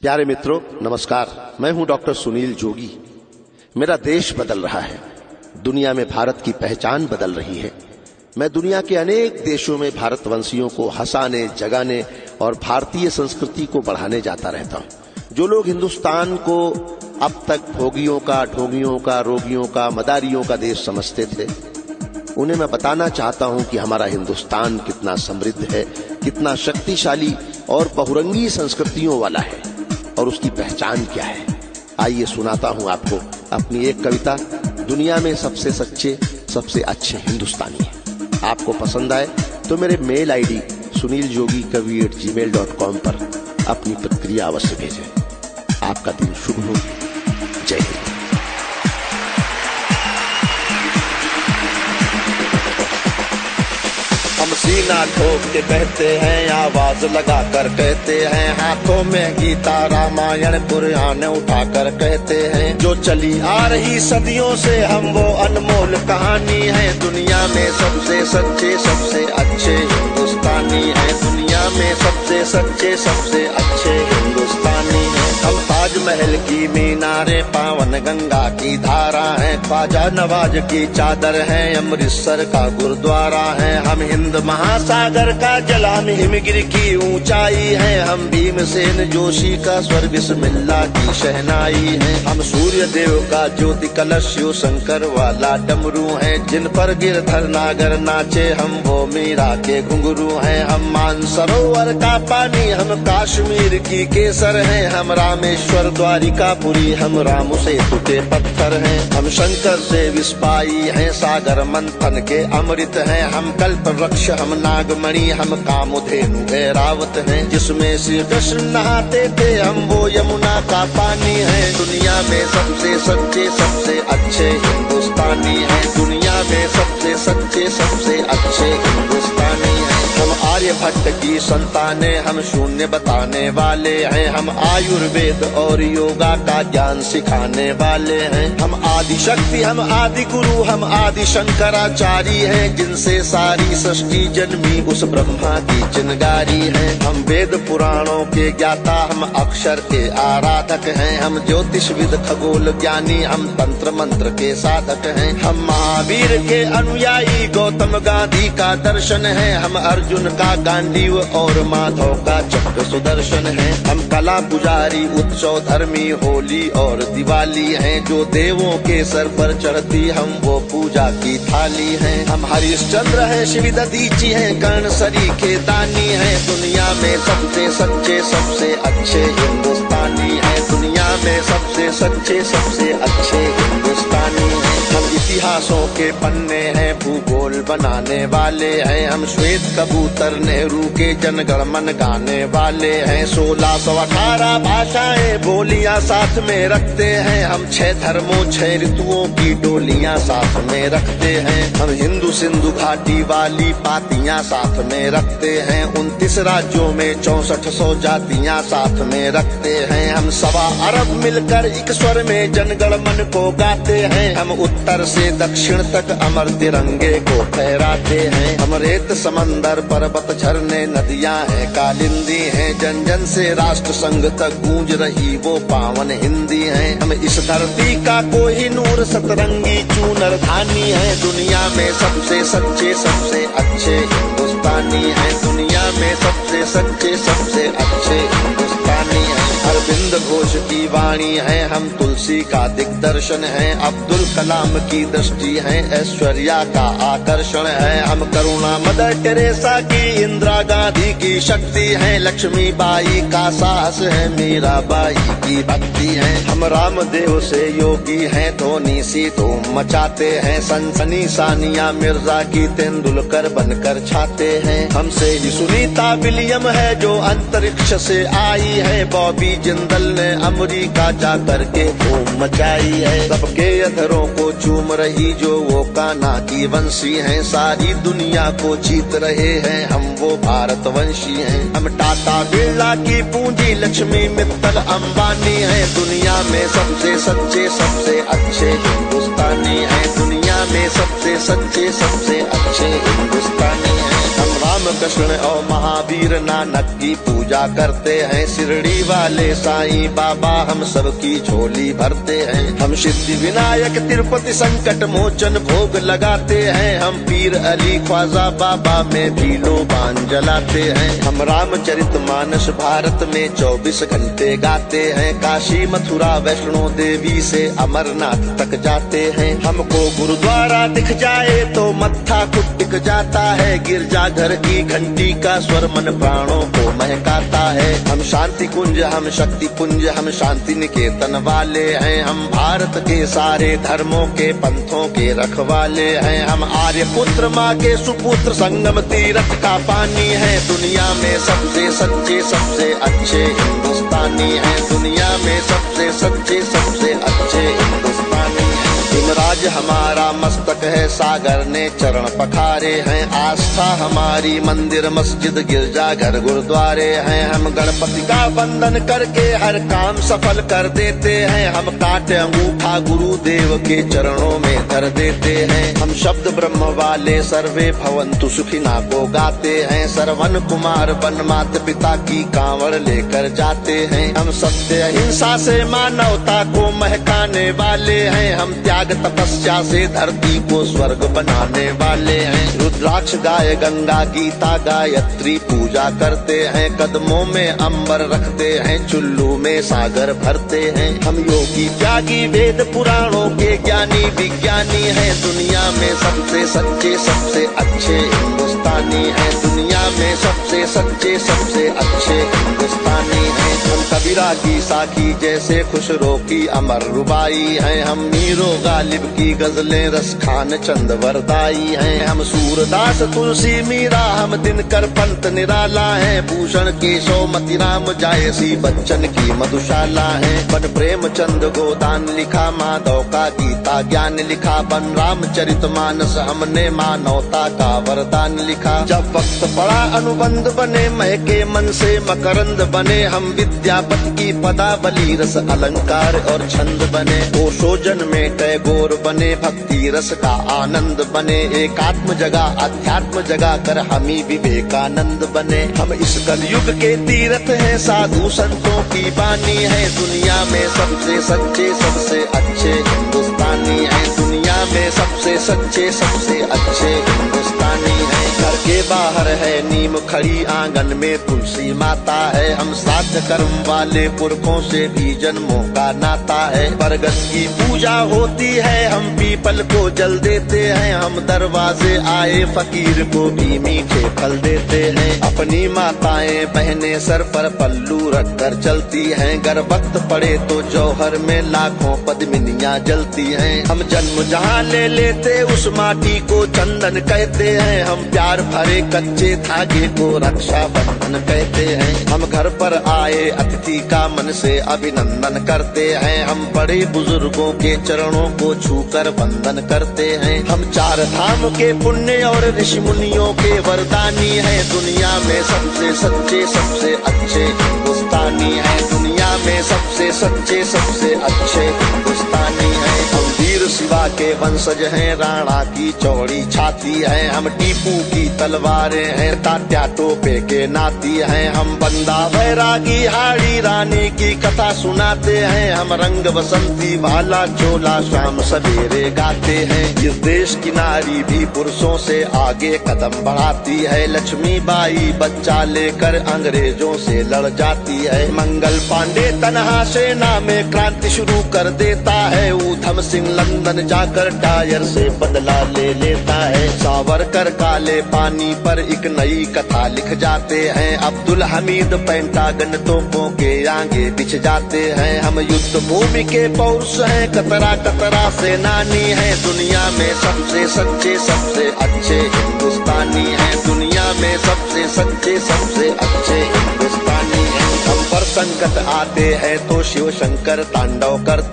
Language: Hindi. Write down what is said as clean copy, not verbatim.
प्यारे मित्रों, नमस्कार। मैं हूं डॉक्टर सुनील जोगी। मेरा देश बदल रहा है, दुनिया में भारत की पहचान बदल रही है। मैं दुनिया के अनेक देशों में भारतवंशियों को हंसाने, जगाने और भारतीय संस्कृति को बढ़ाने जाता रहता हूं। जो लोग हिंदुस्तान को अब तक भोगियों का, ढोंगियों का, रोगियों का, मदारियों का देश समझते थे, उन्हें मैं बताना चाहता हूं कि हमारा हिंदुस्तान कितना समृद्ध है, कितना शक्तिशाली और बहुरंगी संस्कृतियों वाला है और उसकी पहचान क्या है। आइए सुनाता हूं आपको अपनी एक कविता, दुनिया में सबसे सच्चे, सबसे अच्छे हिंदुस्तानी है। आपको पसंद आए तो मेरे मेल आईडी suniljogi@gmail.com पर अपनी प्रतिक्रिया अवश्य भेजें। आपका दिन शुभ हो। जय हिंद। हम सीना ठोक के कहते हैं, आवाज लगा कर कहते हैं, हाथों में गीता रामायण कुरान उठा कर कहते हैं, जो चली आ रही सदियों से हम वो अनमोल कहानी है। दुनिया में सबसे सच्चे, सबसे अच्छे हिंदुस्तानी है। दुनिया में सबसे सच्चे, सबसे अच्छे हिंदुस्तानी है। हम ताजमहल की मीनारे, पावन गंगा की धारा है, ख्वाजा नवाज की चादर है, अमृतसर का गुरुद्वारा है। हम हिंद महासागर का जल, हम हिमगिरी की ऊंचाई है, हम भीमसेन जोशी का स्वर बिस्मिल्लाह की शहनाई है। हम सूर्य देव का ज्योति कलश, शिव शंकर वाला डमरू है, जिन पर गिरधर नागर नाचे, हम वो मीरा के घुंघरू हैं। हम मानसरोवर का पानी, हम कश्मीर की केसर है, हम रामेश्वर द्वारिकापुरी, हम राम सेतु के पत्थर हैं। हम शंकर से विस्पाई हैं, सागर मंथन के अमृत हैं, हम कल्प वृक्ष, हम नागमणि, हम कामधेनु ऐरावत हैं, जिसमें श्री कृष्ण नहाते थे, हम वो यमुना का पानी है। दुनिया में सबसे सच्चे, सबसे अच्छे हिंदुस्तानी है। दुनिया में सबसे सच्चे, सबसे अच्छे हिंदुस्तानी है। हम आर्यभट्ट की संतानें, हम शून्य बताने वाले हैं, हम आयुर्वेद और योगा का ज्ञान सिखाने वाले हैं। हम आदि शक्ति, हम आदि गुरु, हम आदि शंकराचार्य हैं, जिनसे सारी सृष्टि जन्मी उस ब्रह्मा की चिनगारी है। हम वेद पुराणों के ज्ञाता, हम अक्षर के आराधक हैं, हम ज्योतिषविद खगोल ज्ञानी, हम तंत्र मंत्र के साधक हैं। हम महावीर के अनुयायी, गौतम गांधी का दर्शन है, हम अर्जुन का गांडीव और माधव का चक्र सुदर्शन है। हम कला पुजारी, उत्सव धर्मी, होली और दिवाली हैं, जो देवों के सर पर चढ़ती, हम वो पूजा की थाली हैं। हम हरिश्चंद्र हैं, शिव दधीची हैं, कर्ण सरीखे दानी हैं। दुनिया में सबसे सच्चे, सबसे अच्छे हिंदुस्तानी हैं। दुनिया में सबसे सच्चे, सबसे अच्छे हिंदुस्तानी हैं। हम इतिहासों के पन्ने हैं, भूगोल बनाने वाले हैं, हम श्वेत कबूतर, नेहरू के जनगण मन गाने वाले हैं। 1618 भाषाएं, बोलियां साथ में रखते हैं, हम 6 धर्मों, 6 ऋतुओं की डोलियां साथ में रखते हैं। हम हिंदू सिंधु घाटी वाली पातियां साथ में रखते हैं, 29 राज्यों में 6400 जातियां साथ में रखते हैं। हम 1.25 अरब मिलकर एक स्वर में जनगण मन को गाते हैं, हम उत्तर से दक्षिण तक अमर तिरंगे को फहराते हैं। हम रेत समंदर, पर्वत, झरने, नदियां हैं, कालिंदी हैं, जन जन से राष्ट्र संघ तक गूंज रही वो पावन हिंदी है। हम इस धरती का कोहिनूर, सतरंगी चूनर धानी है। दुनिया में सबसे सच्चे, सबसे अच्छे हिंदुस्तानी है। दुनिया में सबसे सच्चे, सबसे अच्छे हिंदुस्तानी है। अरविंद घोष की वाणी है, हम तुलसी का दिग्दर्शन है, अब्दुल कलाम की दृष्टि है, ऐश्वर्या का आकर्षण है। हम करुणा मदर टेरेसा की, इंदिरा गांधी की शक्ति है, लक्ष्मीबाई का साहस है, मीराबाई की भक्ति है। हम रामदेव से योगी हैं, धोनी सी धूम मचाते हैं, सनसनी सानिया मिर्जा की तेंदुलकर बनकर छाते हैं। हमसे ही सुनीता विलियम है, जो अंतरिक्ष से आई है, बॉबी जिंदल ने अमेरिका जाकर के धूम मचाई है। सबके अधरों को चूम रही जो वो कान्हा की वंशी हैं, सारी दुनिया को जीत रहे हैं, हम वो भारतवंशी हैं। हम टाटा बिरला की पूंजी, लक्ष्मी मित्तल अंबानी है। दुनिया में सबसे सच्चे, सबसे अच्छे हिंदुस्तानी हैं। दुनिया दुनिया में सबसे सच्चे सबसे अच्छे हिंदुस्तानी हैं। हम राम कृष्ण और महावीर नानक की पूजा करते हैं। शिरडी वाले साईं बाबा हम सबकी झोली भरते हैं। हम सिद्धि विनायक तिरुपति संकट मोचन भोग लगाते हैं। हम पीर अली ख्वाजा बाबा में भी लोबान जलाते हैं। हम रामचरितमानस भारत में 24 घंटे गाते हैं। काशी मथुरा वैष्णो देवी से अमरनाथ तक जाते हैं। हमको गुरुद्वारा दिख जाए तो मत्था कुटिक जाता है। गिरजाघर की घंटी का स्वर मन प्राणों को महकाता है। हम शांति कुंज हम शक्ति पुंज हम शांति निकेतन वाले हैं। हम भारत के सारे धर्मों के पंथों के रखवाले हैं। हम आर्य पुत्र माँ के सुपुत्र संगम तीर्थ का पानी है। दुनिया में सबसे सच्चे सबसे अच्छे हिंदुस्तानी हैं। दुनिया में सबसे सच्चे सबसे अच्छे हिंदुस्तानी हैं। हिमराज हमारा मस्तक है, सागर ने चरण पखारे हैं। आस्था हमारी मंदिर मस्जिद गिरजा घर गुरुद्वारे हैं। हम गणपति का वंदन करके हर काम सफल कर देते हैं। हम काटे अंगूठा गुरुदेव के चरणों में धर देते हैं। हम शब्द ब्रह्म वाले सर्वे भवन्तु सुखिना को गाते हैं। श्रवण कुमार वन माता पिता की कांवड़ लेकर जाते हैं। हम सत्य अहिंसा से मानवता को महकाने वाले हैं। हम त्याग तपस्या से धरती को स्वर्ग बनाने वाले हैं। रुद्राक्ष गाय गंगा गीता गायत्री पूजा करते हैं। कदमों में अंबर रखते हैं, चुल्लू में सागर भरते हैं। हम योगी त्यागी वेद पुराणों के ज्ञानी विज्ञानी हैं। दुनिया में सबसे सच्चे सबसे अच्छे हिंदुस्तानी हैं। दुनिया में सबसे सच्चे सबसे अच्छे हिंदुस्तानी हैं। हम कबीरा की साखी जैसे खुशरो की अमर रुबाई हैं। हम मीरो गालिब की गजलें रस खान चंद वरदाई हैं। हम सूरदास तुलसी मीरा हम दिनकर पंत निराला हैं। भूषण केशव मतिराम जायसी बच्चन की मधुशाला है। बन प्रेमचंद गोदान लिखा, माधव का गीता ज्ञान लिखा। बन रामचरितमानस हमने मानवता का वरदान लिखा। जब वक्त पड़ा अनुबंध बने, महके मन से मकरंद बने। हम विद्यापति की पदावली रस अलंकार और छंद बने। ओशोजन में टैगोर बने, भक्ति रस का आनंद बने। एकात्म जगह अध्यात्म जगा कर हमी विवेकानंद बने। हम इस कलयुग के तीर्थ हैं, साधु संतों की बानी है। दुनिया में सबसे सच्चे सबसे अच्छे हिंदुस्तानी हैं। दुनिया में सबसे सच्चे सबसे अच्छे हिंदुस्तानी हैं। घर के बाहर है नीम खड़ी, आंगन में तुलसी माता है। हम श्राद्ध कर्म वाले पुरखों से भी जन्मों का नाता है। बरगद की पूजा होती है, हम पीपल को जल देते हैं। हम दरवाजे आए फकीर को भी मीठे फल देते हैं। अपनी माताएं बहनें सर पर पल्लू रख कर चलती हैं। गर वक्त पड़े तो जौहर में लाखों पद्मिनियां जलती हैं। हम जन्म जहाँ ले लेते उस माटी को चंदन कहते हैं। हम प्यार भरे कच्चे धागे को रक्षा बंधन कहते हैं। हम घर पर आए अतिथि का मन से अभिनंदन करते हैं। हम बड़े बुजुर्गों के चरणों को छूकर वंदन करते हैं। हम चार धाम के पुण्य और ऋषि मुनियों के वरदानी हैं। दुनिया में सबसे सच्चे सबसे अच्छे हिंदुस्तानी हैं। दुनिया में सबसे सच्चे सबसे अच्छे हिंदुस्तानी हैं। हम वीर शिवा के वंशज हैं, राणा की चौड़ी छाती है। हम टीपू की तलवारें हैं, तात्या टोपे के नाती हैं। हम बंदा बैरागी हाड़ी रानी की कथा सुनाते हैं। हम रंग बसंती वाला चोला शाम सवेरे गाते हैं। इस देश की नारी भी पुरुषों से आगे कदम बढ़ाती है। लक्ष्मी बाई बच्चा लेकर अंग्रेजों से लड़ जाती है। मंगल पांडे तनहा सेना में क्रांति शुरू कर देता है। ऊधम सिंह लंदन जाकर टायर से बदला ले लेता है। सावरकर काले पानी पर एक नई कथा लिख जाते हैं। अब्दुल हमीद पेंटागन तोपों के आगे बिछ जाते हैं। हम युद्ध भूमि के पौरुष हैं, कतरा कतरा सेनानी हैं। दुनिया में सबसे सच्चे सबसे अच्छे हिंदुस्तानी हैं। दुनिया में सबसे सच्चे सबसे अच्छे हिंदुस्तानी हैं। हम पर संकट आते हैं तो शिव शंकर तांडव करते